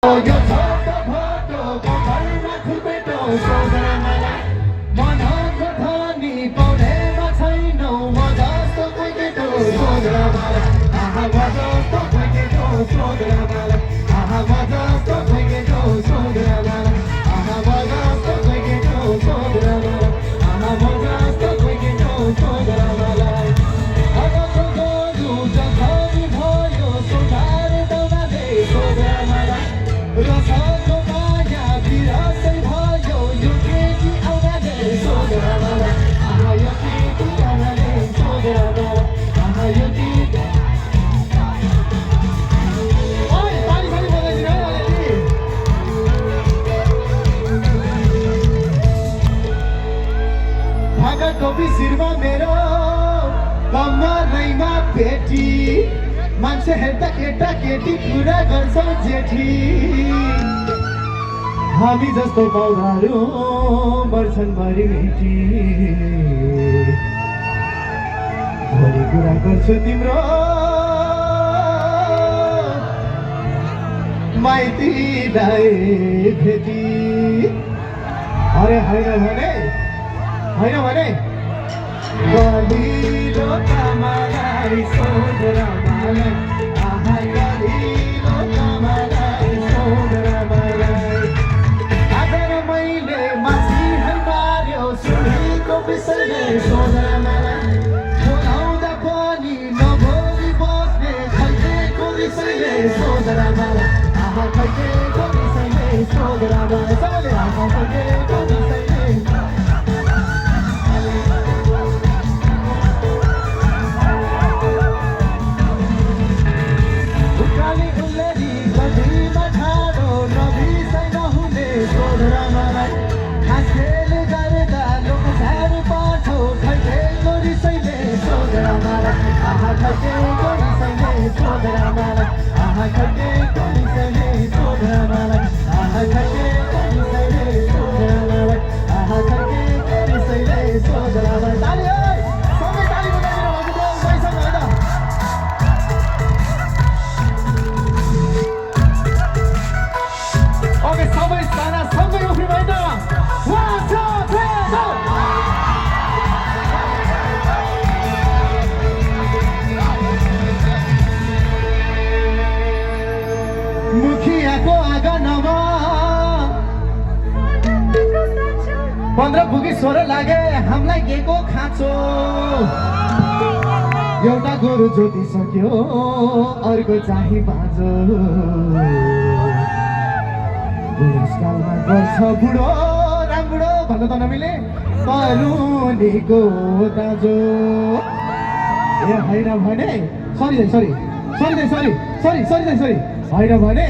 यो छोटो भोटो घरमा खुपेटो सोधेर मलाई मनको धनी पौडेमा छैनौ म जस्तो कोही केटो सोधेर मलाई आहा म जस्तो कोही केटो सोधेर मलाई आहा म जस्तो कोही केटो सोधेर मलाई आहा म जस्तो कोही केटो सोधेर मलाई आहा म जस्तो कोही केटो सोधेर मलाई अगको गोरु जखमी भयो सुधार दौडाले सोधेर मलाई रसको माया बिरसै भयो यो केटी आउनाले सोधेर मलाई आहा यो केटी आउनाले सोधेर मलाई आहा यो केटी ओइ ताली ताली बजाइदिनु है अलिअलि ढाका टोपी शिरमा मेरो कम्मरैमा पेटी मान्छे हेर्दा केटा केटी कुरा गर्छौ जेठी हामी जस्तो पौधाहरू मर्छन् भरि भेटी भोलि कुरा गर्छु तिम्रो माइती दाइ भेटी अरे होइन भने गलिलो कामालाई सोधेर मलाई आहा गलिलो कामालाई सोधेर मलाई आज मैले मान्छे मार्यो सुनेको विषयले सोधेर मलाई बोलाउँदा पनि नभोलि बस्ने खैटेको विषयले सोधेर मलाई आहा खैटेको विषयले सोधेर मलाई सबैले आहा खैटेको विषयले मुखियाको आँगनमा 15 पुगी 16 लागे हामीलाई केको खाँचो एउटा गोरु जोतिसक्यो अर्को चाहिँ बाँझो बुढेसकालमा गर्छ बुढो रामबुढो भन्न त नमिले तरुनीको दाजो ए होइन भने सरी होइन भने